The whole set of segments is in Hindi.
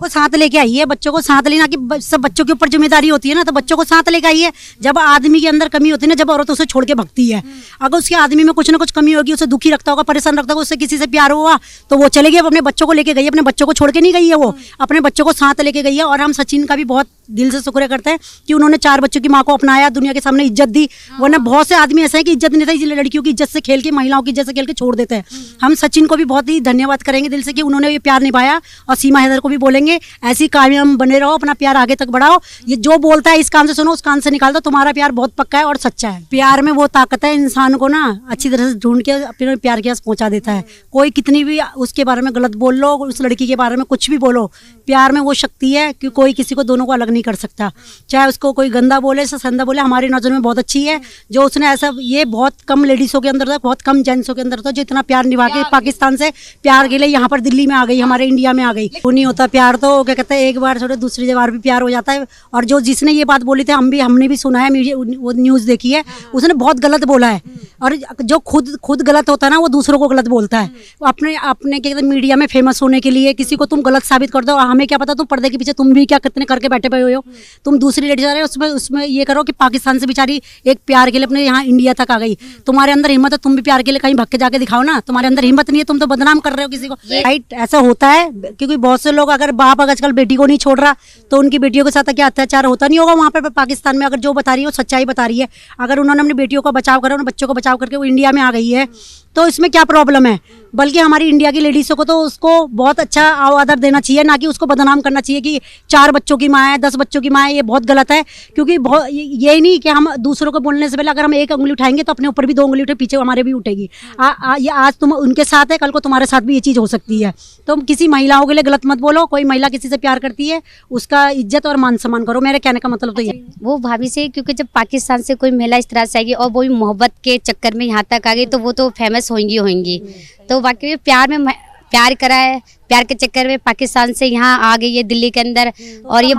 को साथ लेके आई है, बच्चों को साथ लेना कि सब बच्चों के ऊपर जिम्मेदारी होती है ना, तो बच्चों को साथ लेके आई है। जब आदमी के अंदर कमी होती है ना, जब औरत उसे छोड़ के भगती है, अगर उसके आदमी में कुछ ना कुछ कमी होगी, उसे दुखी रखता होगा, परेशान रखता होगा, उससे किसी से प्यार हुआ तो वो चले गए, अपने बच्चों को लेके गई है, अपने बच्चों को छोड़ के नहीं गई है, वो अपने बच्चों को साथ लेके गई है। और हम सचिन का भी बहुत दिल से शुक्र करते हैं कि उन्होंने 4 बच्चों की माँ को अपनाया, दुनिया के सामने इज्जत दी। वरना बहुत से आदमी ऐसे हैं कि इज्जत नहीं देते, लड़कियों की इज्जत से खेल के, महिलाओं की इज्जत से खेल के छोड़ देते हैं। हम सचिन को भी बहुत ही धन्यवाद करेंगे दिल से कि उन्होंने ये प्यार निभाया, और सीमा हैदर को भी बोलेंगे ऐसी कामयाब बने रहो, अपना प्यार आगे तक बढ़ाओ। ये जो बोलता है इस कान से सुनो, उस कान से निकाल दो, तुम्हारा प्यार बहुत पक्का है और सच्चा है। प्यार में वो ताकत है, इंसान को ना अच्छी तरह से ढूंढ के अपने प्यार के पास पहुंचा देता है। कोई कितनी भी उसके बारे में गलत बोल लो, उस लड़की के बारे में कुछ भी बोलो, प्यार में वो शक्ति है कि कोई किसी को दोनों को अलग नहीं कर सकता। चाहे उसको कोई गंदा बोले, संदा बोले, हमारी नज़र में बहुत अच्छी है जो उसने ऐसा, ये बहुत कम लेडीज़ों के अंदर था, बहुत कम जेंट्सों के अंदर था जो इतना प्यार निभा के पाकिस्तान से प्यार के लिए यहाँ पर दिल्ली में आ गई, हमारे इंडिया में आ गई। वो नहीं होता प्यार, तो क्या कहते हैं, एक बार छोड़े दूसरी बार भी प्यार हो जाता है। और जो जिसने ये बात बोली थी, हमने भी सुना है, वो न्यूज़ देखी है, उसने बहुत गलत बोला है। और जो खुद गलत होता है ना, वो दूसरों को गलत बोलता है। अपने क्या कहते हैं, मीडिया में फेमस होने के लिए किसी को तुम गलत साबित कर दो। हमें क्या पता, तुम पर्दे के पीछे तुम भी क्या कितने करके बैठे हुए हो। तुम दूसरी लेडीज आ रहे हो, उसमें ये करो कि पाकिस्तान से बेचारी एक प्यार के लिए अपने यहाँ इंडिया तक आ गई। तुम्हारे अंदर हिम्मत है, तुम भी प्यार के लिए कहीं भग के जाके दिखाओ ना। तुम्हारे अंदर हिम्मत नहीं है, तुम तो बदनाम कर रहे हो किसी को। राइट, ऐसा होता है क्योंकि बहुत से लोग, अगर बाप आजकल बेटी को नहीं छोड़ रहा तो उनकी बेटियों के साथ क्या अत्याचार होता नहीं होगा वहाँ पर पाकिस्तान में। अगर जो बता रही है वो सच्चाई बता रही है, अगर उन्होंने अपनी बेटियों का बचाव करा, उन बच्चों को बचाव करके वो इंडिया में आ गई है, तो इसमें क्या प्रॉब्लम है। बल्कि हमारी इंडिया की लेडीज़ों को तो उसको बहुत अच्छा आदर देना चाहिए, ना कि उसको बदनाम करना चाहिए कि 4 बच्चों की माँ है, 10 बच्चों की माँ है। ये बहुत गलत है, क्योंकि ये नहीं कि हम दूसरों को बोलने से पहले अगर हम एक उंगली उठाएंगे तो अपने ऊपर भी 2 उंगली उठे, पीछे हमारे भी उठेगी। ये आज तुम उनके साथ है, कल को तुम्हारे साथ भी ये चीज़ हो सकती है। तो किसी महिलाओं के लिए गलत मत बोलो। कोई महिला किसी से प्यार करती है, उसका इज्जत और मान सम्मान करो। मेरे कहने का मतलब तो ये वो भाभी से, क्योंकि जब पाकिस्तान से कोई महिला इस तरह से आएगी और वो भी मोहब्बत के चक्कर में यहाँ तक आ गई, तो वो तो फेमस होंगी। तो वाकई प्यार में प्यार करा है, प्यार के चक्कर में पाकिस्तान से यहाँ आ गई है दिल्ली के अंदर, और ये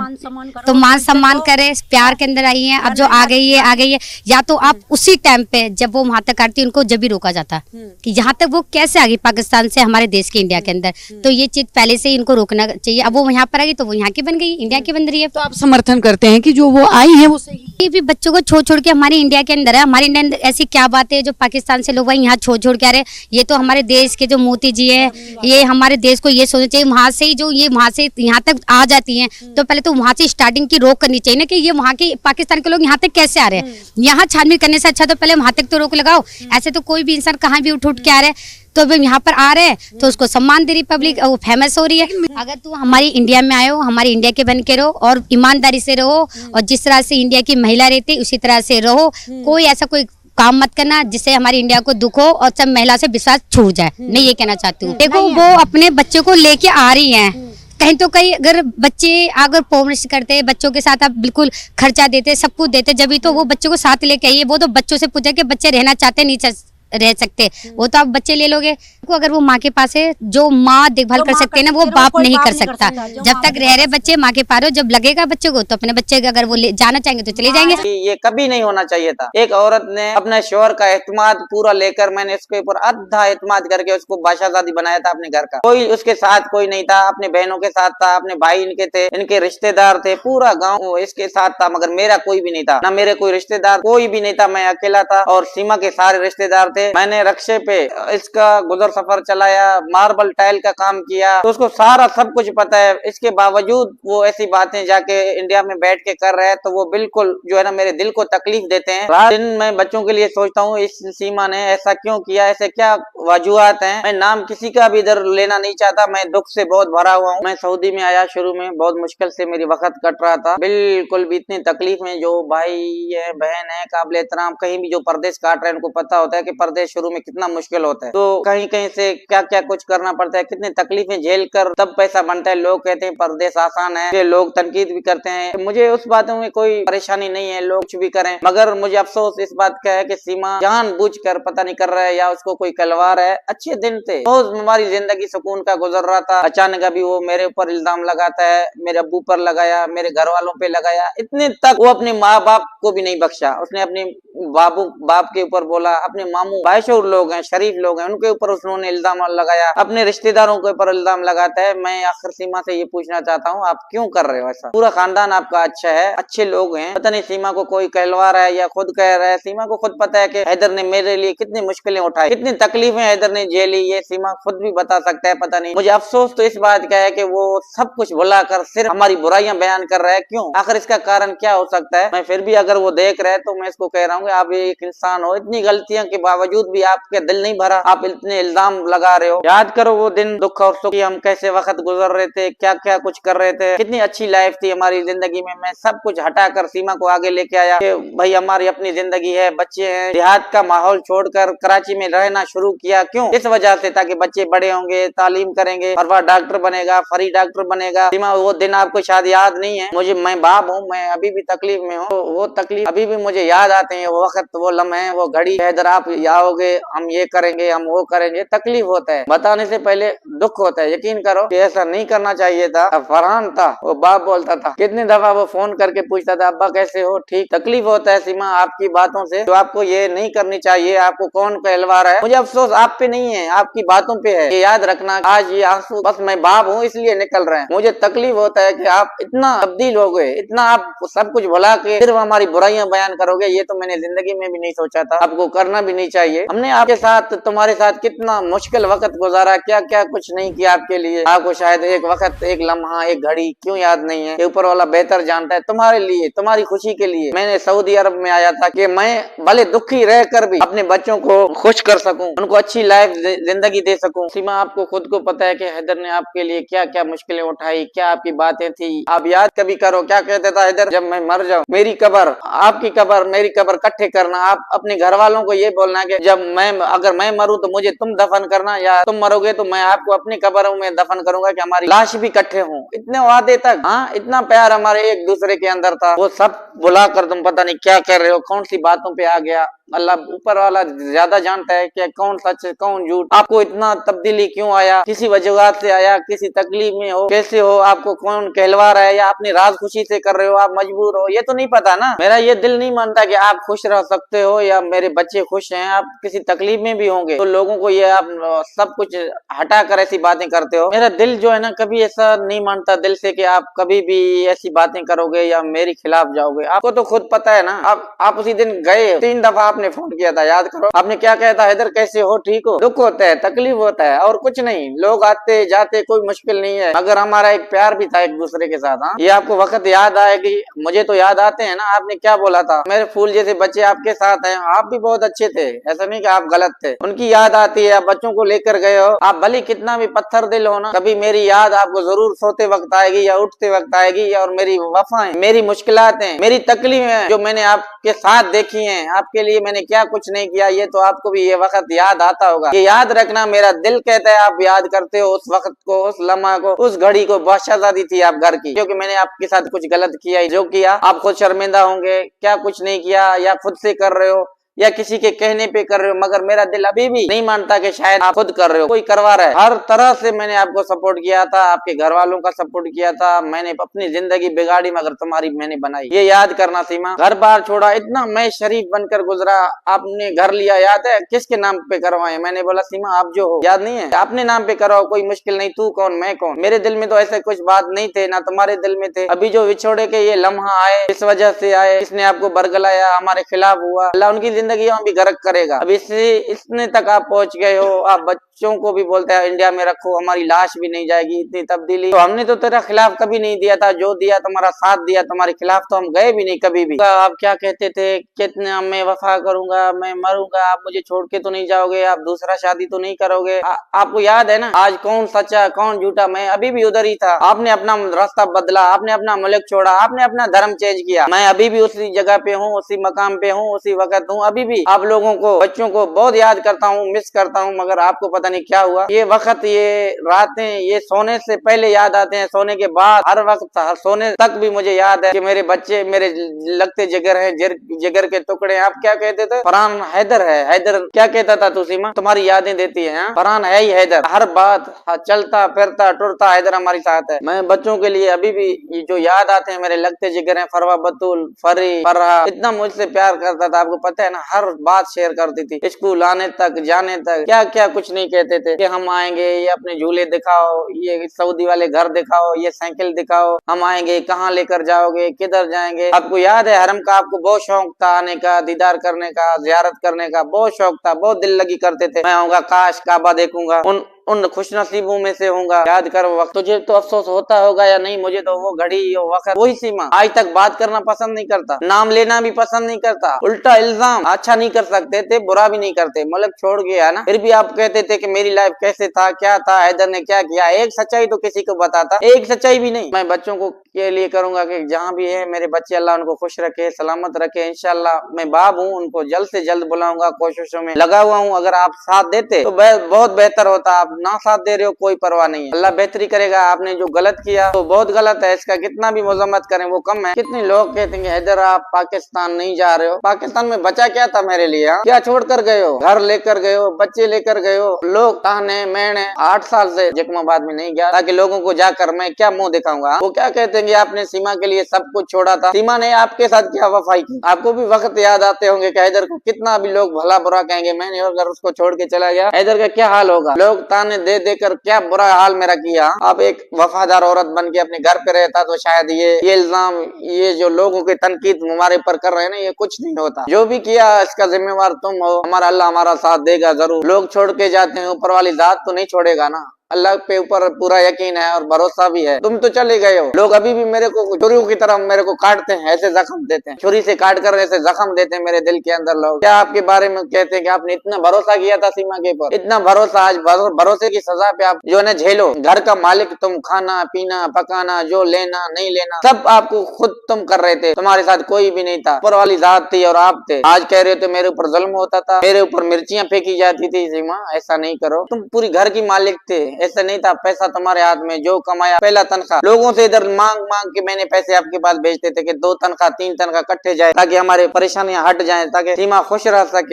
तो मान सम्मान करे, प्यार के अंदर आई है। अब जो आ गई है, या तो आप उसी टाइम पे जब वो वहाँ तक आती, उनको जब भी रोका जाता कि यहाँ तक वो कैसे आ गई पाकिस्तान से हमारे देश के इंडिया के अंदर, तो ये चीज पहले से ही इनको रोकना चाहिए। अब वो यहाँ पर आ गई तो वो यहाँ की बन गई, इंडिया की बन रही है। तो आप समर्थन करते हैं कि जो वो आई है वो सही? ये भी बच्चों को छोड़ के हमारे इंडिया के अंदर है। हमारे इंडिया अंदर ऐसी क्या बात है जो पाकिस्तान से लोग वही यहाँ छोड़ के आ रहे हैं। ये तो हमारे देश के जो मोदी जी है, ये हमारे देश को ये सोचना चाहिए, वहाँ से ही जो ये वहाँ से यहाँ तक आ जाती हैं, तो पहले तो वहाँ से स्टार्टिंग की रोक करनी चाहिए ना, कि ये वहाँ के पाकिस्तान के लोग यहाँ तक कैसे आ रहे हैं। यहाँ छानबीन करने से अच्छा तो पहले वहाँ तक तो रोक लगाओ। ऐसे तो कोई भी इंसान कहाँ भी उठ के आ रहा है, तो अब यहाँ पर आ रहे हैं तो उसको सम्मान दे रही पब्लिक, वो फेमस हो रही है। अगर तू हमारी इंडिया में आए हो, हमारे इंडिया के बन के रहो और ईमानदारी से रहो, और जिस तरह से इंडिया की महिला रहती है उसी तरह से रहो। कोई ऐसा कोई काम मत करना जिससे हमारी इंडिया को दुख हो और सब महिला से विश्वास छूट जाए। नहीं, ये कहना चाहती हूँ। देखो, वो अपने बच्चे को लेके आ रही हैं, कहीं तो कहीं अगर बच्चे अगर परवरिश करते, बच्चों के साथ आप बिल्कुल खर्चा देते, सब कुछ देते, जब भी तो वो बच्चों को साथ लेके आइए। वो तो बच्चों से पूछे कि बच्चे रहना चाहते नहीं रह सकते, वो तो आप बच्चे ले लोगे। तो अगर वो माँ के पास है, जो माँ देखभाल कर सकते हैं ना, वो बाप नहीं कर सकता। जब तक रह रहे बच्चे माँ के पास, जब लगेगा बच्चे को तो अपने बच्चे अगर वो जाना चाहेंगे तो चले जाएंगे। ये कभी नहीं होना चाहिए था। एक औरत ने अपने शोहर का एतमाद पूरा लेकर, मैंने उसके ऊपर आधा एतमाद करके उसको बादशाहजादी बनाया था अपने घर का। कोई उसके साथ कोई नहीं था, अपने बहनों के साथ था, अपने भाई इनके थे, इनके रिश्तेदार थे, पूरा गाँव इसके साथ था, मगर मेरा कोई भी नहीं था, ना मेरे कोई रिश्तेदार, कोई भी नहीं था। मैं अकेला था और सीमा के सारे रिश्तेदार थे। मैंने रक्शे पे इसका गुजर सफर चलाया, मार्बल टाइल का काम किया, तो उसको सारा सब कुछ पता है। इसके बावजूद वो ऐसी बातें जाके इंडिया में बैठ के कर रहे हैं, तो वो बिल्कुल जो है ना मेरे दिल को तकलीफ देते हैं। रात दिन मैं बच्चों के लिए सोचता हूँ, इस सीमा ने ऐसा क्यों किया, ऐसे क्या वजूहात हैं। मैं नाम किसी का भी इधर लेना नहीं चाहता, मैं दुख से बहुत भरा हुआ हूँ। मैं सऊदी में आया, शुरू में बहुत मुश्किल से मेरी वक्त कट रहा था, बिल्कुल भी इतनी तकलीफ में। जो भाई है, बहन है, काबिल एहतराम, कहीं भी जो परदेश काट रहे हैं, उनको पता होता है कि परदेश शुरू में कितना मुश्किल होता है। तो कहीं कहीं से क्या क्या कुछ करना पड़ता है, कितनी तकलीफें झेल कर तब पैसा बनता है। लोग कहते हैं परदेश आसान है, लोग तनकीद भी करते हैं। मुझे उस बातों में कोई परेशानी नहीं है, लोग कुछ भी करें, मगर मुझे अफसोस इस बात का है कि सीमा जानबूझकर पता नहीं कर रहा है या उसको कोई कलवार है। अच्छे दिन थे, रोज हमारी जिंदगी सुकून का गुजर रहा था, अचानक अभी वो मेरे ऊपर इल्जाम लगाता है, मेरे अब्बू पर लगाया, मेरे घर वालों पे लगाया। इतने तक वो अपने माँ बाप को भी नहीं बख्शा। उसने अपने बाप के ऊपर बोला, अपने मामू बाशऊर लोग हैं, शरीफ लोग हैं, उनके ऊपर उन्होंने इल्जाम लगाया, अपने रिश्तेदारों के ऊपर इल्जाम लगाता है। मैं आखिर सीमा से ये पूछना चाहता हूँ, आप क्यों कर रहे हो ऐसा? पूरा खानदान आपका अच्छा है, अच्छे लोग हैं, पता नहीं सीमा को कोई कहलवा रहा है या खुद कह रहा है। सीमा को खुद पता है कि हैदर ने मेरे लिए कितनी मुश्किलें उठाई, कितनी तकलीफें हैदर ने झेली, ये सीमा खुद भी बता सकता है। पता नहीं, मुझे अफसोस तो इस बात का है कि वो सब कुछ भुलाकर सिर्फ हमारी बुराइयां बयान कर रहा है। क्यों? आखिर इसका कारण क्या हो सकता है? मैं फिर भी अगर वो देख रहे हैं तो मैं इसको कह रहा हूँ कि आप एक इंसान हो, इतनी गलतियों के बावजूद भी आपके दिल नहीं भरा, आप इतने इल्जाम लगा रहे हो। याद करो वो दिन दुख और सुख, हम कैसे वक्त गुजर रहे थे, क्या क्या कुछ कर रहे थे, कितनी अच्छी लाइफ थी हमारी जिंदगी में। मैं सब कुछ हटाकर सीमा को आगे लेके आया कि भाई हमारी अपनी जिंदगी है, बच्चे हैं, देहात का माहौल छोड़कर कराची में रहना शुरू किया। क्यों? इस वजह से, ताकि बच्चे बड़े होंगे, तालीम करेंगे और वह डॉक्टर बनेगा, फरी डॉक्टर बनेगा। सीमा वो दिन आपको शायद याद नहीं है, मुझे, मैं बाप हूँ, मैं अभी भी तकलीफ में हूँ, वो तकलीफ अभी भी मुझे याद आते हैं, वो वक्त, वो लम्हे, वो घड़ी। हैदर आप आओगे, हम ये करेंगे, हम वो करेंगे। तकलीफ होता है, बताने से पहले दुख होता है। यकीन करो कि ऐसा नहीं करना चाहिए था। फरहान था, वो बाप बोलता था, कितनी दफा वो फोन करके पूछता था, अब्बा कैसे हो, ठीक। तकलीफ होता है सीमा आपकी बातों से, तो आपको ये नहीं करनी चाहिए। आपको कौन कहलवा रहा है? मुझे अफसोस आप पे नहीं है, आपकी बातों पे है। ये याद रखना, आज ये आंसू बस मैं बाप हूँ इसलिए निकल रहे हैं। मुझे तकलीफ होता है कि आप इतना तब्दील हो गए, इतना आप सब कुछ भुला के सिर्फ हमारी बुराइयां बयान करोगे। ये तो मैंने जिंदगी में भी नहीं सोचा था, आपको करना भी नहीं चाहिए। हमने आपके साथ, तुम्हारे साथ कितना मुश्किल वक्त गुजारा, क्या क्या कुछ नहीं किया आपके लिए। आपको शायद एक वक्त, एक लम्हा, एक घड़ी क्यों याद नहीं है? ऊपर वाला बेहतर जानता है। तुम्हारे लिए, तुम्हारी खुशी के लिए मैंने सऊदी अरब में आया था कि मैं भले दुखी रहकर भी अपने बच्चों को खुश कर सकूं, उनको अच्छी लाइफ जिंदगी दे सकूं। सीमा आपको खुद को पता है कि हैदर ने आपके लिए क्या क्या मुश्किलें उठाई, क्या आपकी बातें थी। आप याद कभी करो, क्या कहता था हैदर, जब मैं मर जाऊं, मेरी कब्र, आपकी कब्र, मेरी कब्र इकट्ठे करना। आप अपने घर वालों को ये बोलना कि जब मैं, अगर मैं मरूं तो मुझे तुम दफन करना, या तुम मरोगे तो मैं आपको अपनी कब्रों में दफन करूंगा, कि हमारी लाश भी इकट्ठे हों। इतने वादे तक, हाँ, इतना प्यार हमारे एक दूसरे के अंदर था, वो सब बुला कर तुम पता नहीं क्या कर रहे हो, कौन सी बातों पे आ गया। अल्लाह ऊपर वाला ज्यादा जानता है कि कौन सच है कौन झूठ। आपको इतना तब्दीली क्यों आया, किसी वजूहात से आया, किसी तकलीफ में हो, कैसे हो, आपको कौन कहलवा रहा है, या अपनी राज खुशी से कर रहे हो, आप मजबूर हो, ये तो नहीं पता ना। मेरा ये दिल नहीं मानता कि आप खुश रह सकते हो या मेरे बच्चे खुश हैं। आप किसी तकलीफ में भी होंगे तो लोगों को ये आप सब कुछ हटा कर ऐसी बातें करते हो। मेरा दिल जो है ना, कभी ऐसा नहीं मानता दिल से कि आप कभी भी ऐसी बातें करोगे या मेरे खिलाफ जाओगे। आपको तो खुद पता है ना। आप उसी दिन गए, 3 दफा आपने फोन किया था, याद करो। आपने क्या कहता था, हैदर कैसे हो, ठीक हो? दुख होता है, तकलीफ होता है, और कुछ नहीं। लोग आते जाते, कोई मुश्किल नहीं है, मगर हमारा एक प्यार भी था एक दूसरे के साथ। हाँ, ये आपको वक्त याद आएगी, मुझे तो याद आते हैं ना। आपने क्या बोला था, मेरे फूल जैसे बच्चे आपके साथ हैं। आप भी बहुत अच्छे थे, ऐसा नहीं कि आप गलत थे। उनकी याद आती है, आप बच्चों को लेकर गए हो। आप भले कितना भी पत्थर दिल हो ना, कभी मेरी याद आपको जरूर सोते वक्त आएगी या उठते वक्त आएगी। और मेरी वफाएं, मेरी मुश्किलातें, मेरी तकलीफें जो मैंने आपके साथ देखी हैं, आपके लिए मैंने क्या कुछ नहीं किया, ये तो आपको भी ये वक्त याद आता होगा। ये याद रखना, मेरा दिल कहता है आप याद करते हो उस वक्त को, उस लम्हा को, उस घड़ी को। बहुत शहजादी थी आप घर की, क्योंकि मैंने आपके साथ कुछ गलत किया, जो किया आप खुद शर्मिंदा होंगे। क्या कुछ नहीं किया, या खुद से कर रहे हो या किसी के कहने पे कर रहे हो, मगर मेरा दिल अभी भी नहीं मानता कि शायद आप खुद कर रहे हो, कोई करवा रहा है। हर तरह से मैंने आपको सपोर्ट किया था, आपके घर वालों का सपोर्ट किया था। मैंने अपनी जिंदगी बिगाड़ी, मगर तुम्हारी मैंने बनाई। ये याद करना सीमा। घर बार छोड़ा, इतना मैं शरीफ बनकर गुजरा, आपने घर लिया, याद है? किसके नाम पे करवाए? मैंने बोला सीमा आप जो हो, याद नहीं है? अपने नाम पे करवाओ, कोई मुश्किल नहीं। तू कौन, मैं कौन? मेरे दिल में तो ऐसे कुछ बात नहीं थे, ना तुम्हारे दिल में थे। अभी जो विछोड़े के ये लम्हा आए, इस वजह से आए, इसने आपको बरगलाया, हमारे खिलाफ हुआ। अल्लाह उनकी जिंदगी भी गर्क करेगा। अब इसने तक आप पहुंच गए हो। आप बच्चों को भी बोलते हैं इंडिया में रखो, हमारी लाश भी नहीं जाएगी। इतनी तब्दीली तो हमने तो तेरा खिलाफ कभी नहीं दिया था। जो दिया तुम्हारा साथ दिया, तुम्हारे खिलाफ तो हम गए भी नहीं कभी भी। आप क्या कहते थे, कितना मैं वफा करूंगा, मैं मरूंगा, आप मुझे छोड़ के तो नहीं जाओगे, आप दूसरा शादी तो नहीं करोगे। आपको याद है ना आज कौन सच्चा कौन झूठा? मैं अभी भी उधर ही था। आपने अपना रास्ता बदला, आपने अपना मुल्क छोड़ा, आपने अपना धर्म चेंज किया। मैं अभी भी उसी जगह पे हूँ, उसी मकाम पे हूँ, उसी वक्त हूँ। अभी भी आप लोगों को, बच्चों को बहुत याद करता हूँ, मिस करता हूँ, मगर आपको पता नहीं क्या हुआ। ये वक्त, ये रातें, ये सोने से पहले याद आते हैं, सोने के बाद, हर वक्त, सोने तक भी मुझे याद है कि मेरे बच्चे मेरे लगते जिगर हैं, जिगर के टुकड़े। आप क्या कहते थे? फरहान हैदर है। हैदर क्या कहता था तू सीमा? तुम्हारी यादें देती है। फरहान है ही हैदर, हर बात, चलता फिरता टुरता हैदर हमारी साथ है। मैं बच्चों के लिए अभी भी जो याद आते हैं, मेरे लगते जिगर हैं, फरवा, बतूल, फरी, फरहा, इतना मुझसे प्यार करता था। आपको पता है ना, हर बात शेयर करती थी, स्कूल आने तक जाने तक क्या क्या कुछ नहीं कहते थे कि हम आएंगे, ये अपने झूले दिखाओ, ये सऊदी वाले घर दिखाओ, ये साइकिल दिखाओ, हम आएंगे, कहाँ लेकर जाओगे, किधर जाएंगे। आपको याद है हरम का आपको बहुत शौक था आने का, दीदार करने का, जियारत करने का बहुत शौक था, बहुत दिल लगी करते थे। मैं आऊंगा, काश काबा देखूंगा, उन खुश नसीबों में से होऊंगा। याद कर वक्त, तुझे तो अफसोस होता होगा या नहीं, मुझे तो वो घड़ी, वो वक्त, वही सीमा। आज तक बात करना पसंद नहीं करता, नाम लेना भी पसंद नहीं करता, उल्टा इल्जाम। अच्छा नहीं कर सकते थे, बुरा भी नहीं करते, मुल्क छोड़ गया ना, फिर भी आप कहते थे कि मेरी लाइफ कैसे था, क्या था, हैदर ने क्या किया। एक सच्चाई तो किसी को बताता, एक सच्चाई भी नहीं। मैं बच्चों को के लिए करूंगा कि जहाँ भी है मेरे बच्चे, अल्लाह उनको खुश रखे, सलामत रखे। इंशाल्लाह मैं बाप हूँ, उनको जल्द से जल्द बुलाऊंगा, कोशिशों में लगा हुआ हूँ। अगर आप साथ देते तो बहुत बेहतर होता। आप ना साथ दे रहे हो, कोई परवाह नहीं है, अल्लाह बेहतरी करेगा। आपने जो गलत किया तो बहुत गलत है, इसका कितना भी मजम्मत करें वो कम है। कितने लोग कहते हैं हैदर आप पाकिस्तान नहीं जा रहे हो, पाकिस्तान में बचा क्या था मेरे लिए? क्या छोड़ कर गए हो? घर लेकर गए हो, बच्चे लेकर गए हो। लोग ताने मैंने 8 साल से जख्माबाद में नहीं गया, ताकि लोगों को जाकर मैं क्या मुंह दिखाऊंगा। वो क्या कहते हैं आपने सीमा के लिए सब कुछ छोड़ा था, सीमा ने आपके साथ क्या वफाई की। आपको भी वक्त याद आते होंगे कि हैदर को कितना भी लोग भला बुरा कहेंगे, मैंने अगर उसको छोड़ के चला गया हैदर का क्या हाल होगा। लोग ताने दे देकर क्या बुरा हाल मेरा किया। आप एक वफादार औरत बन के अपने घर पे रहता तो शायद ये इल्जाम, ये जो लोगों के तनकीद हमारे ऊपर कर रहे हैं ना, ये कुछ नहीं होता। जो भी किया इसका जिम्मेवार तुम हो। हमारा अल्लाह हमारा साथ देगा जरूर। लोग छोड़ के जाते हैं, ऊपर वाली जात तो नहीं छोड़ेगा ना। अल्लाह पे ऊपर पूरा यकीन है और भरोसा भी है। तुम तो चले गए हो, लोग अभी भी मेरे को छुरियों की तरह मेरे को काटते हैं, ऐसे जख्म देते हैं, छुरी से काट कर ऐसे जख्म देते हैं मेरे दिल के अंदर। लोग क्या आपके बारे में कहते हैं कि आपने इतना भरोसा किया था सीमा के ऊपर, इतना भरोसा, आज भरोसे की सजा पे आप जो है झेलो। घर का मालिक तुम, खाना पीना पकाना, जो लेना नहीं लेना सब आपको खुद तुम कर रहे थे, तुम्हारे साथ कोई भी नहीं था। ऊपर वाली जात थी और आप थे। आज कह रहे हो तो मेरे ऊपर जुल्म होता था, मेरे ऊपर मिर्चियां फेंकी जाती थी। सीमा ऐसा नहीं करो, तुम पूरी घर की मालिक थे, ऐसा नहीं था। पैसा तुम्हारे हाथ में, जो कमाया पहला तनख्वाह लोगों से इधर मांग मांग के मैंने पैसे आपके पास भेजते थे कि 2 तनख्वाह 3 तनख्वाह इकट्ठे जाए, ताकि हमारे परेशानियां हट जाएं, ताकि सीमा खुश रह सके।